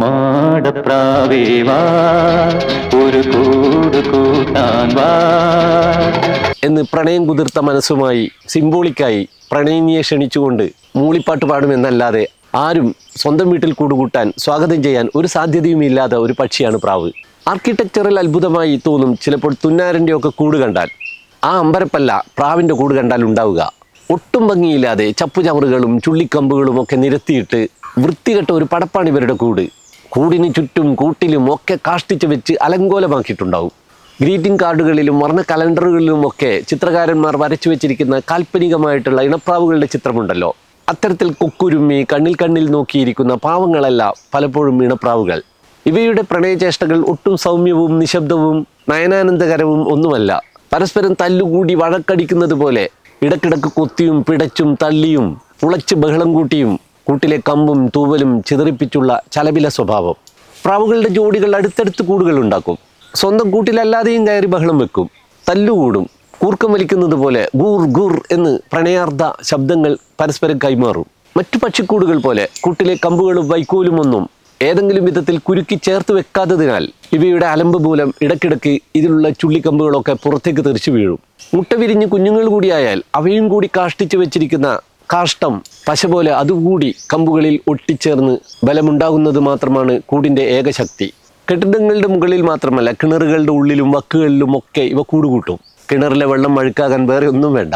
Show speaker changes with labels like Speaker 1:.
Speaker 1: മാടപ്രാവേ വാ ഒരു കൂട് കൂട്ടാൻ വാ
Speaker 2: എന്ന് പ്രണയം കുതിർത്ത മനസ്സുമായി സിംബോളിക്കായി പ്രണയിനിയെ ക്ഷണിച്ചുകൊണ്ട് മൂളിപ്പാട്ട് പാടുമെന്നല്ലാതെ ആരും സ്വന്തം വീട്ടിൽ കൂടുകൂട്ടാൻ സ്വാഗതം ചെയ്യാൻ ഒരു സാധ്യതയുമില്ലാത്ത ഒരു പക്ഷിയാണ് പ്രാവ്. ആർക്കിടെക്ചറൽ അത്ഭുതമായി തോന്നും ചിലപ്പോൾ തുന്നാരൻ്റെ ഒക്കെ കൂട് കണ്ടാൽ. ആ അമ്പരപ്പല്ല പ്രാവിൻ്റെ കൂട് കണ്ടാൽ ഉണ്ടാവുക. ഒട്ടും ഭംഗിയില്ലാതെ ചപ്പുചവറുകളും ചുള്ളിക്കമ്പുകളും ഒക്കെ നിരത്തിയിട്ട് വൃത്തികെട്ട ഒരു പടപ്പാണ് ഇവരുടെ കൂട്. കൂടിന് ചുറ്റും കൂട്ടിലും ഒക്കെ കാഷ്ടിച്ച് വെച്ച് അലങ്കോലമാക്കിയിട്ടുണ്ടാവും. ഗ്രീറ്റിംഗ് കാർഡുകളിലും വർണ്ണ കലണ്ടറുകളിലുമൊക്കെ ചിത്രകാരന്മാർ വരച്ചു വെച്ചിരിക്കുന്ന കാൽപ്പനികമായിട്ടുള്ള ഇണപ്രാവുകളുടെ ചിത്രമുണ്ടല്ലോ. അത്തരത്തിൽ കൊക്കുരുമ്മി കണ്ണിൽ നോക്കിയിരിക്കുന്ന പാവങ്ങളല്ല പലപ്പോഴും ഇണപ്രാവുകൾ. ഇവയുടെ പ്രണയചേഷ്ടകൾ ഒട്ടും സൗമ്യവും നിശബ്ദവും നയനാനന്ദകരവും ഒന്നുമല്ല. പരസ്പരം തല്ലുകൂടി വഴക്കടിക്കുന്നത് പോലെ ഇടക്കിടക്ക് കൊത്തിയും പിടച്ചും തള്ളിയും പുളച്ച് ബഹളം കൂട്ടിയും കൂട്ടിലെ കമ്പും തൂവലും ചിതറിപ്പിച്ചുള്ള ചലപില സ്വഭാവം. പ്രാവുകളുടെ ജോഡികൾ അടുത്തടുത്ത് കൂടുകൾ ഉണ്ടാക്കും. സ്വന്തം കൂട്ടിലല്ലാതെയും കയറി ബഹളം വെക്കും. തല്ലുകൂടും. കൂർക്കം വലിക്കുന്നത് പോലെ ഗൂർ ഗൂർ എന്ന് പ്രണയാർദ്ധ ശബ്ദങ്ങൾ പരസ്പരം കൈമാറും. മറ്റു പക്ഷിക്കൂടുകൾ പോലെ കൂട്ടിലെ കമ്പുകളും വൈക്കോലും ഒന്നും ഏതെങ്കിലും വിധത്തിൽ കുരുക്കി ചേർത്ത് വെക്കാത്തതിനാൽ ഇവയുടെ അലമ്പ് മൂലം ഇടയ്ക്കിടയ്ക്ക് ഇതിലുള്ള ചുള്ളിക്കമ്പുകളൊക്കെ പുറത്തേക്ക് തെറിച്ചു വീഴും. മുട്ട വിരിഞ്ഞ് കുഞ്ഞുങ്ങൾ കൂടിയായാൽ അവയും കൂടി കാഷ്ടിച്ചു വെച്ചിരിക്കുന്ന കാഷ്ടം പശ പോലെ അതുകൂടി കമ്പുകളിൽ ഒട്ടിച്ചേർന്ന് ബലമുണ്ടാകുന്നത് മാത്രമാണ് കൂടിൻ്റെ ഏകശക്തി. കെട്ടിടങ്ങളുടെ മുകളിൽ മാത്രമല്ല, കിണറുകളുടെ ഉള്ളിലും വക്കുകളിലും ഒക്കെ ഇവ കൂടുകൂട്ടും. കിണറിലെ വെള്ളം അഴുക്കാകാൻ വേറെ ഒന്നും വേണ്ട.